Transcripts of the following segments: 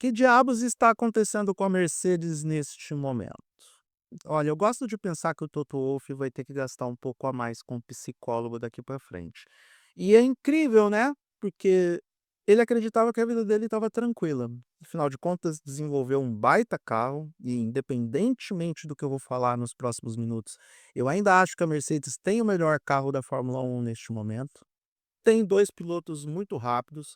Que diabos está acontecendo com a Mercedes neste momento? Olha, eu gosto de pensar que o Toto Wolff vai ter que gastar um pouco a mais com o psicólogo daqui para frente. E é incrível, né, porque ele acreditava que a vida dele estava tranquila. Afinal de contas, desenvolveu um baita carro e, independentemente do que eu vou falar nos próximos minutos, eu ainda acho que a Mercedes tem o melhor carro da Fórmula 1 neste momento. Tem 2 pilotos muito rápidos,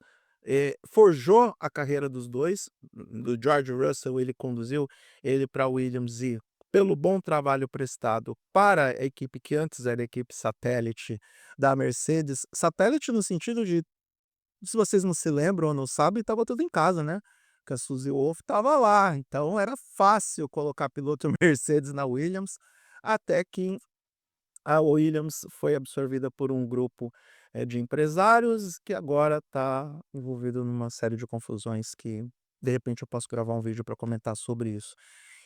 forjou a carreira dos 2, do George Russell, ele conduziu ele para a Williams e pelo bom trabalho prestado para a equipe que antes era a equipe satélite da Mercedes, satélite no sentido de, se vocês não se lembram ou não sabem, estava tudo em casa, né, que a Suzy Wolff estava lá, então era fácil colocar piloto Mercedes na Williams, até que a Williams foi absorvida por um grupo, de empresários que agora está envolvido numa série de confusões que, de repente, eu posso gravar um vídeo para comentar sobre isso.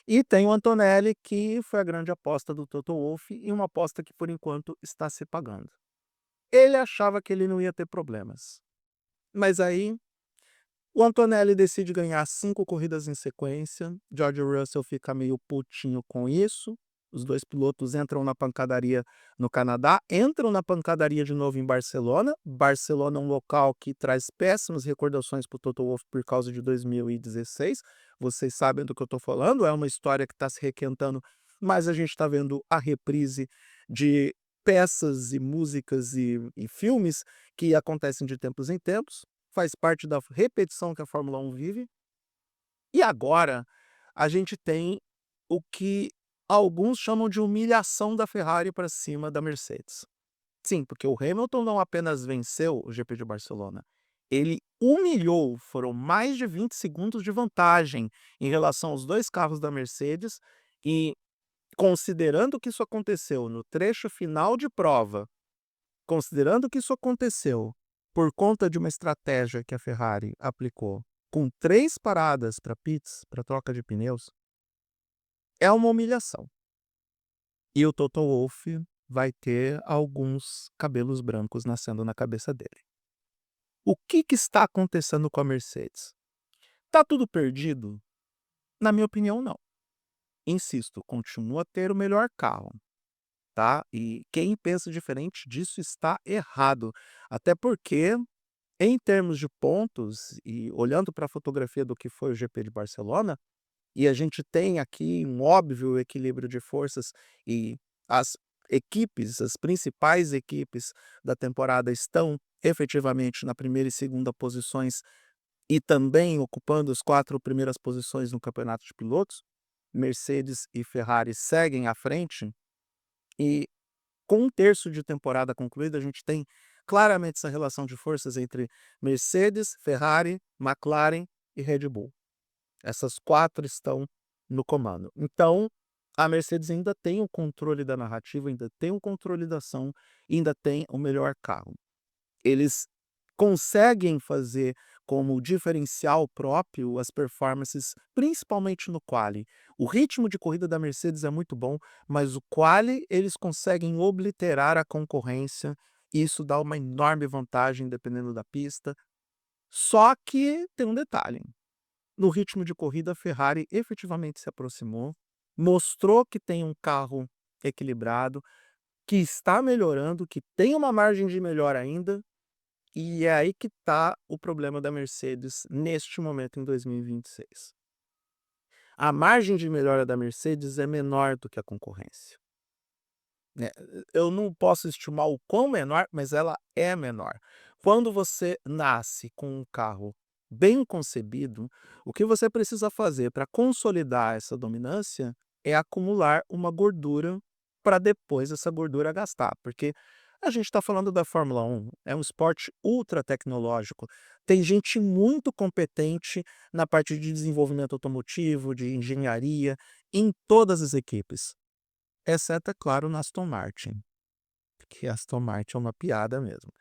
E tem o Antonelli, que foi a grande aposta do Toto Wolff e uma aposta que, por enquanto, está se pagando. Ele achava que ele não ia ter problemas, mas aí o Antonelli decide ganhar 5 corridas em sequência, George Russell fica meio putinho com isso, os 2 pilotos entram na pancadaria no Canadá, entram na pancadaria de novo em Barcelona. Barcelona é um local que traz péssimas recordações para o Toto Wolff por causa de 2016. Vocês sabem do que eu estou falando, é uma história que está se requentando, mas a gente está vendo a reprise de peças e músicas e filmes que acontecem de tempos em tempos, faz parte da repetição que a Fórmula 1 vive. E agora a gente tem o que alguns chamam de humilhação da Ferrari para cima da Mercedes. Sim, porque o Hamilton não apenas venceu o GP de Barcelona, ele humilhou, foram mais de 20 segundos de vantagem em relação aos 2 carros da Mercedes e, considerando que isso aconteceu no trecho final de prova, considerando que isso aconteceu por conta de uma estratégia que a Ferrari aplicou, com 3 paradas para pits, para troca de pneus, é uma humilhação. E o Toto Wolff vai ter alguns cabelos brancos nascendo na cabeça dele. O que está acontecendo com a Mercedes? Tá tudo perdido? Na minha opinião, não. Insisto, continua a ter o melhor carro, tá? E quem pensa diferente disso está errado. Até porque, em termos de pontos e olhando para a fotografia do que foi o GP de Barcelona, e a gente tem aqui um óbvio equilíbrio de forças e as equipes, as principais equipes da temporada estão efetivamente na primeira e segunda posições e também ocupando as 4 primeiras posições no campeonato de pilotos, Mercedes e Ferrari seguem à frente e com 1/3 de temporada concluída, a gente tem claramente essa relação de forças entre Mercedes, Ferrari, McLaren e Red Bull. Essas 4 estão no comando. Então, a Mercedes ainda tem o controle da narrativa, ainda tem o controle da ação, ainda tem o melhor carro. Eles conseguem fazer como diferencial próprio as performances, principalmente no quali. O ritmo de corrida da Mercedes é muito bom, mas o quali eles conseguem obliterar a concorrência, e isso dá uma enorme vantagem dependendo da pista. Só que tem um detalhe, no ritmo de corrida a Ferrari efetivamente se aproximou, mostrou que tem um carro equilibrado, que está melhorando, que tem uma margem de melhor ainda, e é aí que está o problema da Mercedes neste momento em 2026. A margem de melhora da Mercedes é menor do que a concorrência, né. Eu não posso estimar o quão menor, mas ela é menor. Quando você nasce com um carro bem concebido, o que você precisa fazer para consolidar essa dominância é acumular uma gordura para depois essa gordura gastar, porque a gente está falando da Fórmula 1, é um esporte ultra tecnológico. Tem gente muito competente na parte de desenvolvimento automotivo, de engenharia, em todas as equipes. Exceto, é claro, na Aston Martin, que a Aston Martin é uma piada mesmo.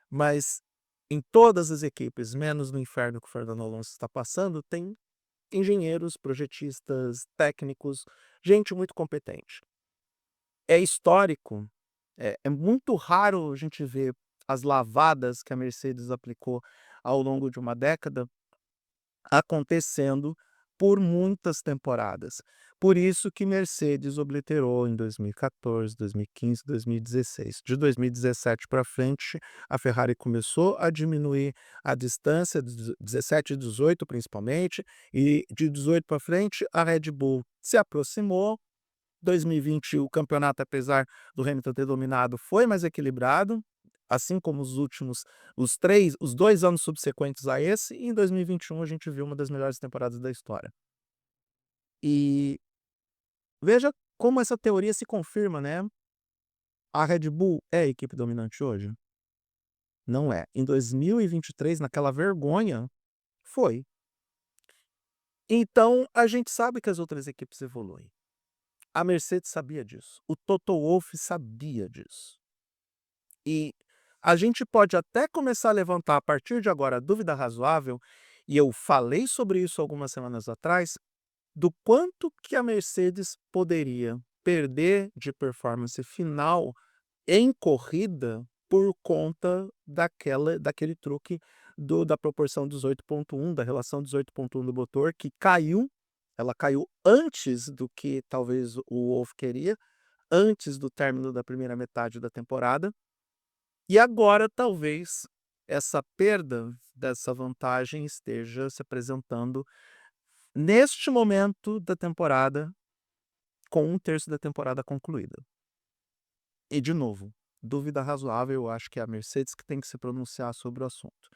Mas em todas as equipes, menos no inferno que o Fernando Alonso está passando, tem engenheiros, projetistas, técnicos, gente muito competente. É histórico, é muito raro a gente ver as lavadas que a Mercedes aplicou ao longo de uma década acontecendo por muitas temporadas. Por isso que Mercedes obliterou em 2014, 2015, 2016. De 2017 para frente, a Ferrari começou a diminuir a distância, de 17 e 18 principalmente, e de 18 para frente a Red Bull se aproximou. 2020 o campeonato, apesar do Hamilton ter dominado, foi mais equilibrado, assim como os 2 anos subsequentes a esse, e em 2021 a gente viu uma das melhores temporadas da história. E veja como essa teoria se confirma, né. A Red Bull é a equipe dominante hoje? Não é. Em 2023, naquela vergonha, foi. Então a gente sabe que as outras equipes evoluem. A Mercedes sabia disso, o Toto Wolff sabia disso. E a gente pode até começar a levantar a partir de agora a dúvida razoável, e eu falei sobre isso algumas semanas atrás, do quanto que a Mercedes poderia perder de performance final em corrida por conta daquele truque da proporção 18,1, da relação 18,1 do motor, que caiu. Ela caiu antes do que talvez o Wolff queria, antes do término da primeira metade da temporada. E agora talvez essa perda dessa vantagem esteja se apresentando neste momento da temporada, com um terço da temporada concluída. E de novo, dúvida razoável, eu acho que é a Mercedes que tem que se pronunciar sobre o assunto.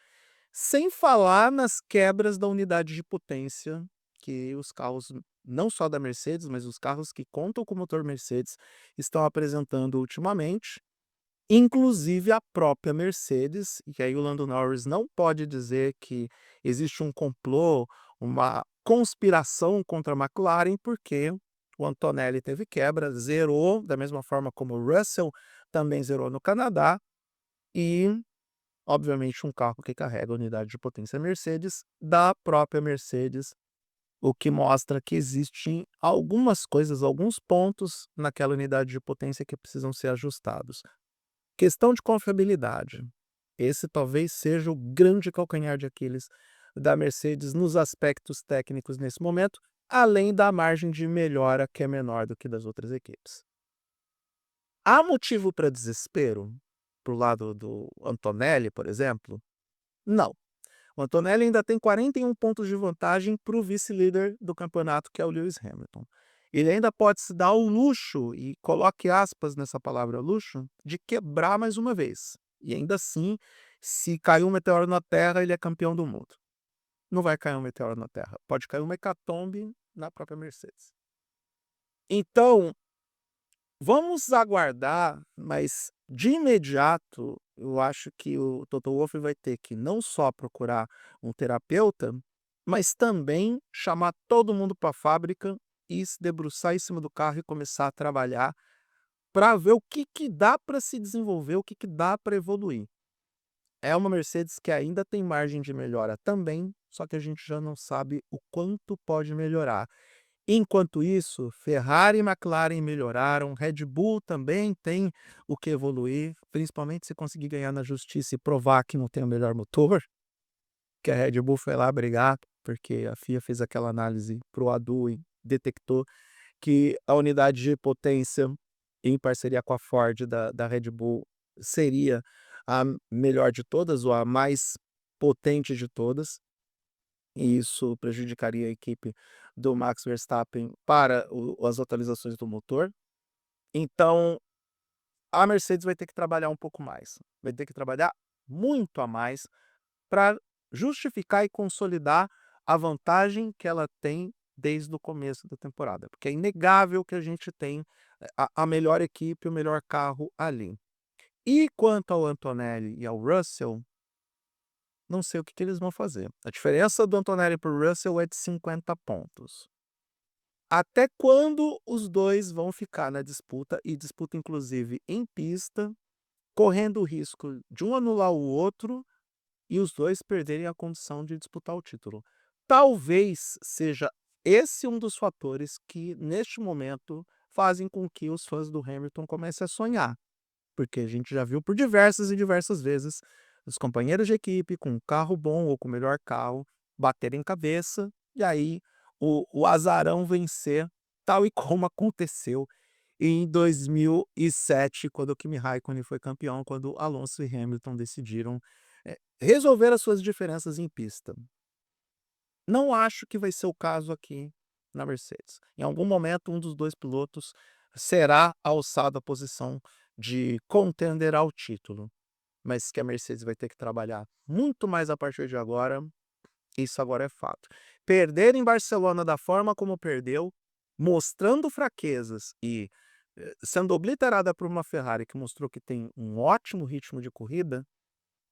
Sem falar nas quebras da unidade de potência que os carros, não só da Mercedes, mas os carros que contam com o motor Mercedes, estão apresentando ultimamente. Inclusive a própria Mercedes, e aí o Lando Norris não pode dizer que existe um complô, uma conspiração contra a McLaren, porque o Antonelli teve quebra, zerou, da mesma forma como o Russell também zerou no Canadá, e obviamente um carro que carrega a unidade de potência Mercedes, da própria Mercedes, o que mostra que existem algumas coisas, alguns pontos naquela unidade de potência que precisam ser ajustados. Questão de confiabilidade. Esse talvez seja o grande calcanhar de Aquiles da Mercedes nos aspectos técnicos nesse momento, além da margem de melhora que é menor do que das outras equipes. Há motivo para desespero para o lado do Antonelli, por exemplo? Não. O Antonelli ainda tem 41 pontos de vantagem para o vice-líder do campeonato, que é o Lewis Hamilton. Ele ainda pode se dar o luxo, e coloque aspas nessa palavra luxo, de quebrar mais uma vez. E ainda assim, se cair um meteoro na Terra, ele é campeão do mundo. Não vai cair um meteoro na Terra. Pode cair uma hecatombe na própria Mercedes. Então, vamos aguardar, mas de imediato eu acho que o Toto Wolff vai ter que não só procurar um terapeuta, mas também chamar todo mundo para a fábrica e se debruçar em cima do carro e começar a trabalhar para ver o que que dá para se desenvolver, o que que dá para evoluir. É uma Mercedes que ainda tem margem de melhora também, só que a gente já não sabe o quanto pode melhorar. Enquanto isso, Ferrari e McLaren melhoraram, Red Bull também tem o que evoluir, principalmente se conseguir ganhar na justiça e provar que não tem o melhor motor, que a Red Bull foi lá brigar, porque a FIA fez aquela análise para o ADU e detectou que a unidade de potência, em parceria com a Ford da Red Bull, seria a melhor de todas, ou a mais potente de todas, e isso prejudicaria a equipe do Max Verstappen para as atualizações do motor. Então, a Mercedes vai ter que trabalhar um pouco mais, vai ter que trabalhar muito a mais para justificar e consolidar a vantagem que ela tem desde o começo da temporada, porque é inegável que a gente tem a melhor equipe, o melhor carro ali. E quanto ao Antonelli e ao Russell, não sei o que que eles vão fazer. A diferença do Antonelli para o Russell é de 50 pontos. Até quando os dois vão ficar na disputa, e disputa inclusive em pista, correndo o risco de um anular o outro e os dois perderem a condição de disputar o título. Talvez seja esse um dos fatores que, neste momento, fazem com que os fãs do Hamilton comecem a sonhar, porque a gente já viu por diversas e diversas vezes os companheiros de equipe com um carro bom ou com o melhor carro baterem cabeça, e aí o azarão vencer, tal e como aconteceu em 2007, quando o Kimi Raikkonen foi campeão, quando Alonso e Hamilton decidiram, resolver as suas diferenças em pista. Não acho que vai ser o caso aqui na Mercedes. Em algum momento, um dos 2 pilotos será alçado à posição de contender ao título, mas que a Mercedes vai ter que trabalhar muito mais a partir de agora, isso agora é fato. Perder em Barcelona da forma como perdeu, mostrando fraquezas e, sendo obliterada por uma Ferrari que mostrou que tem um ótimo ritmo de corrida,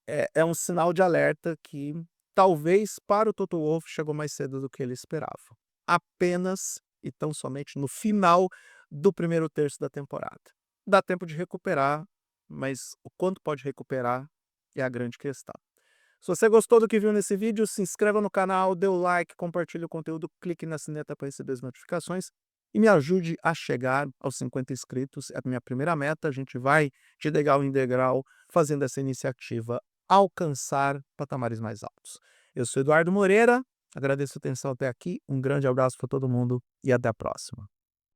é um sinal de alerta que talvez para o Toto Wolff chegou mais cedo do que ele esperava. Apenas e tão somente no final do primeiro terço da temporada. Dá tempo de recuperar, mas o quanto pode recuperar é a grande questão. Se você gostou do que viu nesse vídeo, se inscreva no canal, dê o like, compartilhe o conteúdo, clique na sineta para receber as notificações e me ajude a chegar aos 50 inscritos. É a minha primeira meta, a gente vai de degrau em degrau fazendo essa iniciativa alcançar patamares mais altos. Eu sou Eduardo Moreira, agradeço a atenção até aqui, um grande abraço para todo mundo e até a próxima.